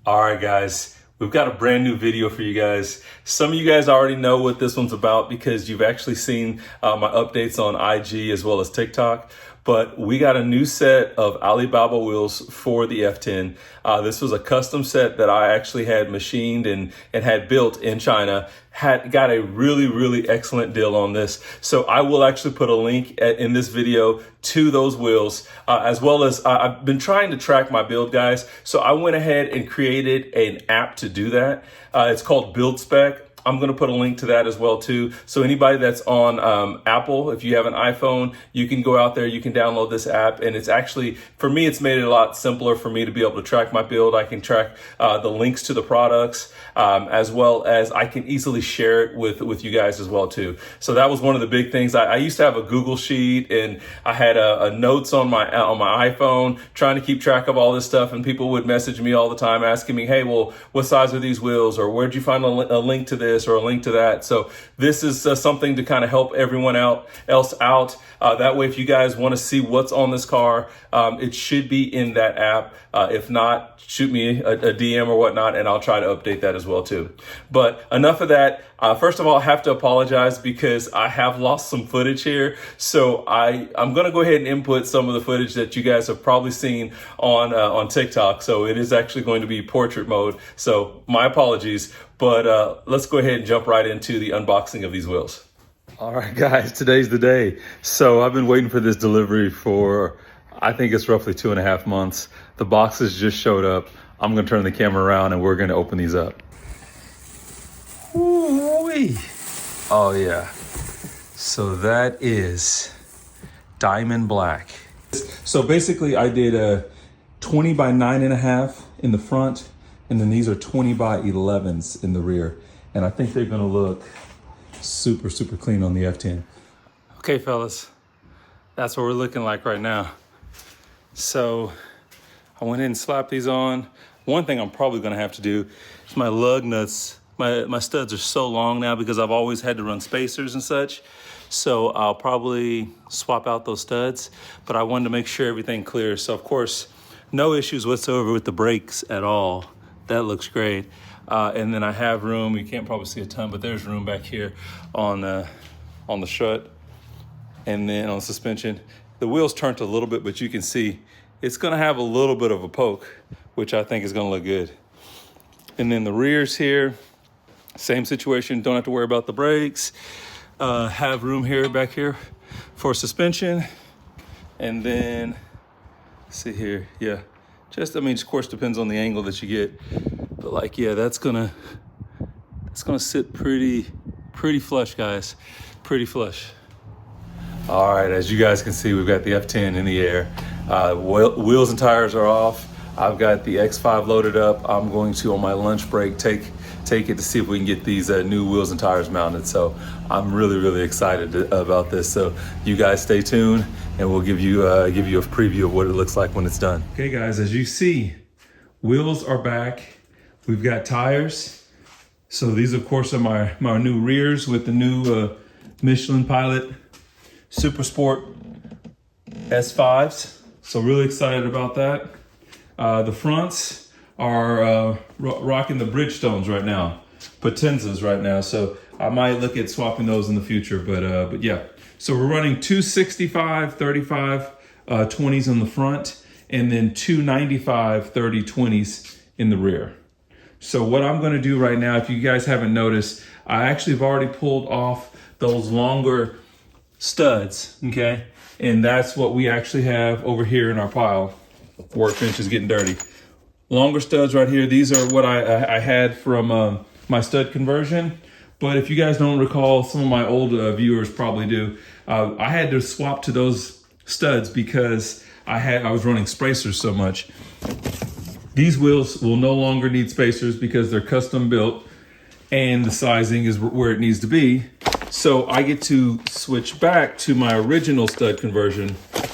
All right, guys, we've got a brand new video for you guys. Some of you guys already know what this one's about because you've actually seen my updates on IG as well as TikTok. But we got a new set of Alibaba wheels for the F10. This was a custom set that I actually had machined and had built in China. Got a really excellent deal on this. So I will actually put a link in this video to those wheels, as well as I've been trying to track my build, guys. So I went ahead and created an app to do that. It's called Build Spec. I'm going to put a link to that as well too. So anybody that's on Apple, if you have an iPhone, you can go out there, you can download this app. And it's actually, for me, it's made it a lot simpler for me to be able to track my build. I can track the links to the products, as well as I can easily share it with you guys as well too. So that was one of the big things. I used to have a Google Sheet and I had a notes on my iPhone trying to keep track of all this stuff. And people would message me all the time asking me, hey, well, what size are these wheels? Or where'd you find a link to this or a link to that? So this is something to kind of help everyone else out. That way, if you guys want to see what's on this car, it should be in that app. If not, shoot me a DM or whatnot, and I'll try to update that as well too. But enough of that. First of all, I have to apologize because I have lost some footage here. So I'm going to go ahead and input some of the footage that you guys have probably seen on TikTok. So it is actually going to be portrait mode. So my apologies, but let's go ahead and jump right into the unboxing of these wheels. All right, guys, today's the day. So I've been waiting for this delivery for, I think it's roughly 2.5 months. The boxes just showed up. I'm gonna turn the camera around and we're gonna open these up. Ooh-wee. Oh yeah. So that is diamond black. So basically I did a 20 by 9.5 in the front, and then these are 20 by 11s in the rear. And I think they're gonna look super clean on the F10. Okay, fellas, that's what we're looking like right now. So I went ahead and slapped these on. One thing I'm probably gonna have to do is my lug nuts. My studs are so long now because I've always had to run spacers and such. So I'll probably swap out those studs, but I wanted to make sure everything clears. So of course, no issues whatsoever with the brakes at all. That looks great. And then I have room, you can't probably see a ton, but there's room back here on the strut and then on the suspension. The wheels turned a little bit, but you can see it's gonna have a little bit of a poke, which I think is gonna look good. And then the rears here, same situation, don't have to worry about the brakes. Have room here, back here for suspension. And then, see here, yeah. Just, I mean, of course, depends on the angle that you get. But like, yeah, that's gonna sit pretty flush, guys. Pretty flush. All right, as you guys can see, we've got the F10 in the air. Wheels and tires are off. I've got the X5 loaded up. I'm going to, on my lunch break, take it to see if we can get these new wheels and tires mounted. So I'm really excited about this. So you guys stay tuned, and we'll give you a preview of what it looks like when it's done. Okay, guys, as you see, wheels are back. We've got tires. So these, of course, are my new rears with the new Michelin Pilot Super Sport S5s. So really excited about that. The fronts are rocking the Bridgestones right now, Potenzas right now. So I might look at swapping those in the future, but yeah. So we're running two 65, 35, 20s on the front, and then two 95, 30, 20s in the rear. So what I'm gonna do right now, if you guys haven't noticed, I actually have already pulled off those longer studs, okay? And that's what we actually have over here in our pile. Workbench is getting dirty. Longer studs right here. These are what I had from my stud conversion. But if you guys don't recall, some of my old viewers probably do. I had to swap to those studs because I was running spacers so much. These wheels will no longer need spacers because they're custom built and the sizing is where it needs to be. So I get to switch back to my original stud conversion,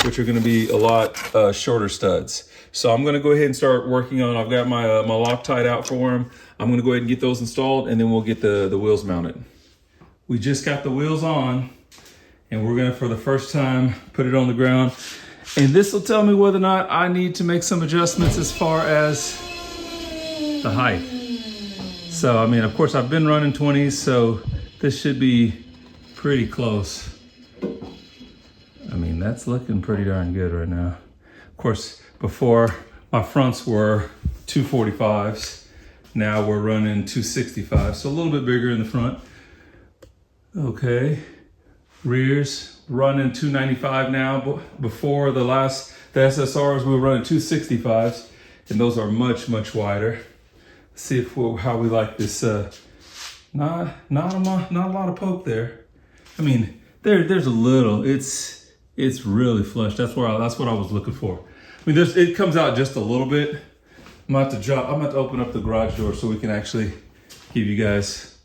which are gonna be a lot shorter studs. So I'm gonna go ahead and start working on, I've got my Loctite out for them. I'm gonna go ahead and get those installed, and then we'll get the wheels mounted. We just got the wheels on, and we're gonna, for the first time, put it on the ground. And this will tell me whether or not I need to make some adjustments as far as the height. So, I mean, of course, I've been running 20s, so this should be pretty close. I mean, that's looking pretty darn good right now. Of course, before my fronts were 245s. Now we're running 265, so a little bit bigger in the front. Okay, rears running 295 now. But before the SSRs, we were running 265s, and those are much, much wider. Let's see how we like this. Not a lot of poke there. I mean, there's a little. It's really flush. That's what I was looking for. I mean, it comes out just a little bit. I'm about to open up the garage door so we can actually give you guys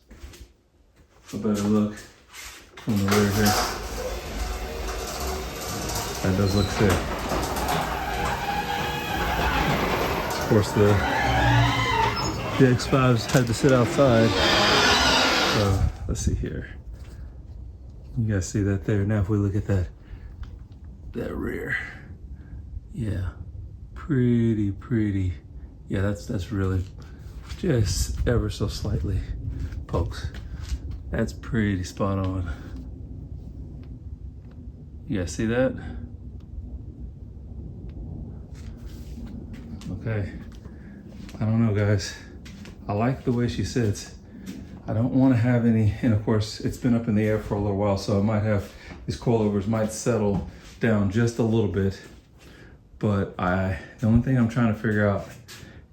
a better look from the rear here. That does look sick. Of course, the X5s had to sit outside. So let's see here. You guys see that there? Now if we look at that rear, yeah, pretty. Yeah, that's really just ever so slightly pokes. That's pretty spot on. You guys see that? Okay. I don't know, guys. I like the way she sits. I don't want to have any, and of course it's been up in the air for a little while, so I might have, these coilovers might settle down just a little bit. But the only thing I'm trying to figure out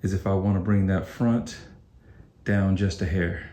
is if I want to bring that front down just a hair.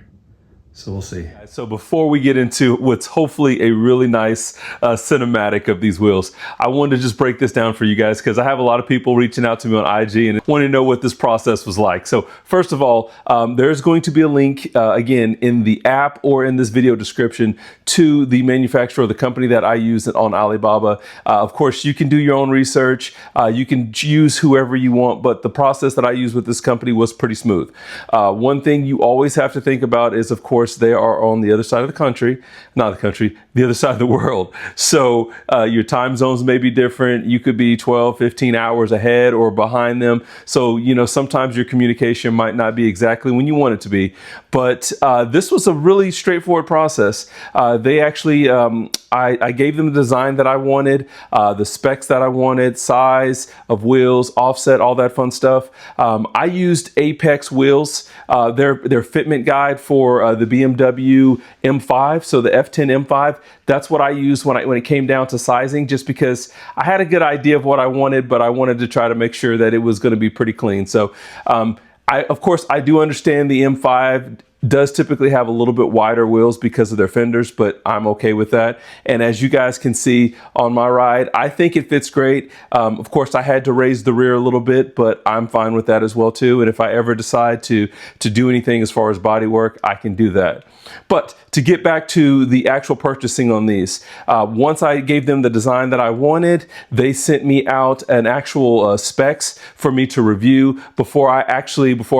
So we'll see. So before we get into what's hopefully a really nice cinematic of these wheels, I wanted to just break this down for you guys because I have a lot of people reaching out to me on IG and wanting to know what this process was like. So first of all, there's going to be a link again in the app or in this video description to the manufacturer or the company that I use on Alibaba. Of course, you can do your own research. You can use whoever you want, but the process that I use with this company was pretty smooth. One thing you always have to think about is, of course, they are on the other side of the country, the other side of the world. So your time zones may be different. You could be 12, 15 hours ahead or behind them. So, you know, sometimes your communication might not be exactly when you want it to be. But this was a really straightforward process. They actually, I gave them the design that I wanted, the specs that I wanted, size of wheels, offset, all that fun stuff. I used Apex wheels, their fitment guide for the BMW M5, so the F10 M5. That's what I used when it came down to sizing, just because I had a good idea of what I wanted, but I wanted to try to make sure that it was going to be pretty clean. So of course, I do understand the M5 does typically have a little bit wider wheels because of their fenders, but I'm okay with that. And as you guys can see on my ride, I think it fits great. Of course, I had to raise the rear a little bit, but I'm fine with that as well too. And if I ever decide to do anything as far as body work, I can do that. But to get back to the actual purchasing on these, once I gave them the design that I wanted, they sent me out an actual specs for me to review before I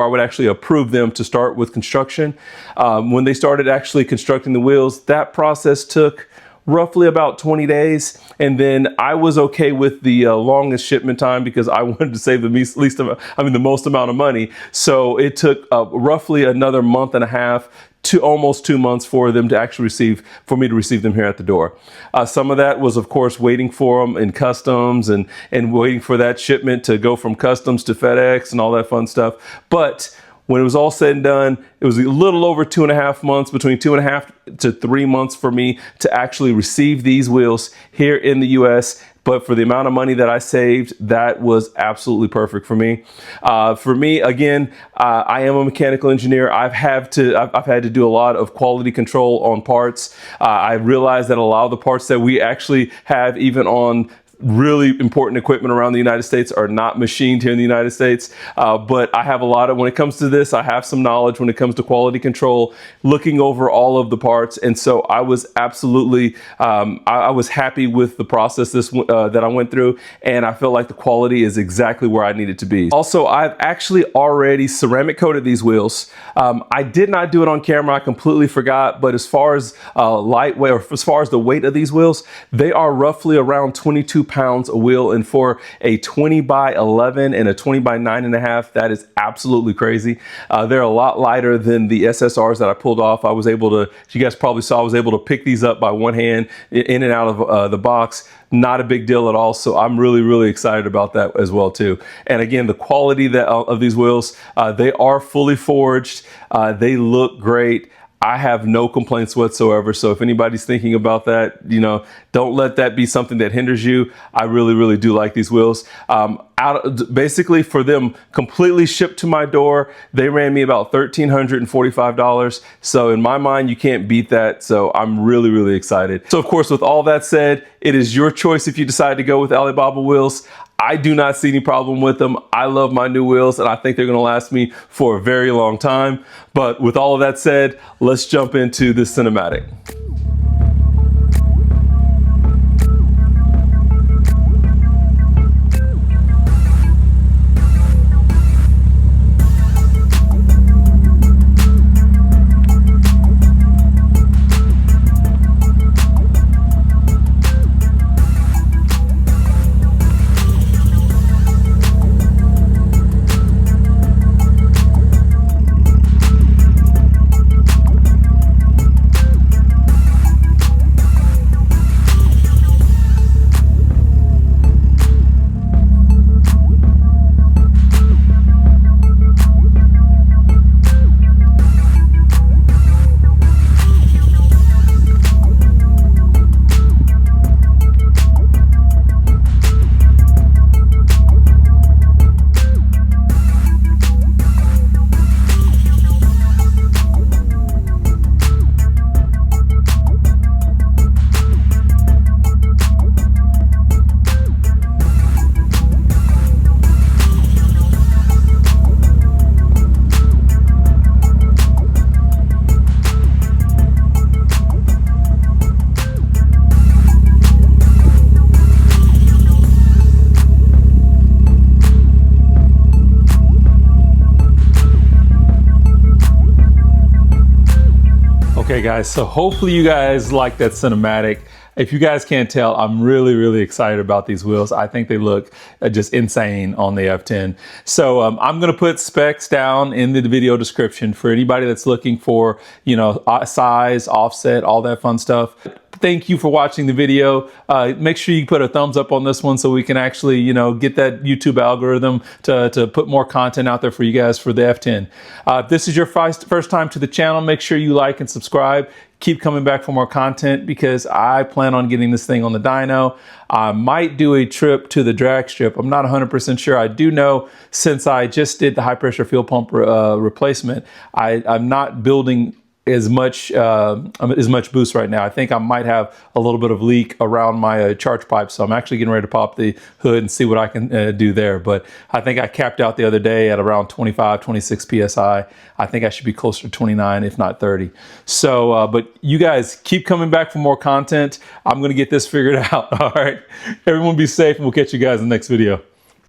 would actually approve them to start with construction. When they started actually constructing the wheels, that process took roughly about 20 days. And then I was okay with the longest shipment time because I wanted to save the most amount of money. So it took roughly another month and a half to almost 2 months for them to actually for me to receive them here at the door. Some of that was, of course, waiting for them in customs and waiting for that shipment to go from customs to FedEx and all that fun stuff. But when it was all said and done, it was a little over 2.5 months, between 2.5 to 3 months for me to actually receive these wheels here in the US. But for the amount of money that I saved, that was absolutely perfect for me. For me, again, I am a mechanical engineer. I've had to do a lot of quality control on parts. I realized that a lot of the parts that we actually have, even on really important equipment around the United States, are not machined here in the United States. But I have when it comes to this, I have some knowledge when it comes to quality control, looking over all of the parts. And so I was absolutely, I was happy with the process that I went through. And I felt like the quality is exactly where I needed to be. Also, I've actually already ceramic coated these wheels. I did not do it on camera. I completely forgot. But as far as lightweight, or as far as the weight of these wheels, they are roughly around 22 pounds a wheel. And for a 20 by 11 and a 20 by 9.5, that is absolutely crazy. They're a lot lighter than the SSRs that I pulled off. I was able to, you guys probably saw, I was able to pick these up by one hand in and out of the box. Not a big deal at all. So I'm really, really excited about that as well too. And again, the quality of these wheels, they are fully forged. They look great. I have no complaints whatsoever. So if anybody's thinking about that, you know, don't let that be something that hinders you. I really, really do like these wheels. Basically for them completely shipped to my door, they ran me about $1,345. So in my mind, you can't beat that. So I'm really, really excited. So of course, with all that said, it is your choice if you decide to go with Alibaba wheels. I do not see any problem with them. I love my new wheels and I think they're gonna last me for a very long time. But with all of that said, let's jump into this cinematic. Okay guys, so hopefully you guys like that cinematic. If you guys can't tell, I'm really, really excited about these wheels. I think they look just insane on the F10. So I'm gonna put specs down in the video description for anybody that's looking for, you know, size, offset, all that fun stuff. Thank you for watching the video. Make sure you put a thumbs up on this one so we can actually, you know, get that YouTube algorithm to put more content out there for you guys for the F10. If this is your first time to the channel, make sure you like and subscribe. Keep coming back for more content because I plan on getting this thing on the dyno. I might do a trip to the drag strip. I'm not 100% sure. I do know since I just did the high pressure fuel pump replacement, I'm not building as much boost right now. I think I might have a little bit of leak around my charge pipe, so I'm actually getting ready to pop the hood and see what I can do there. But I think I capped out the other day at around 25, 26 PSI. I think I should be closer to 29, if not 30. So, but you guys keep coming back for more content. I'm gonna get this figured out, all right? Everyone be safe, and we'll catch you guys in the next video.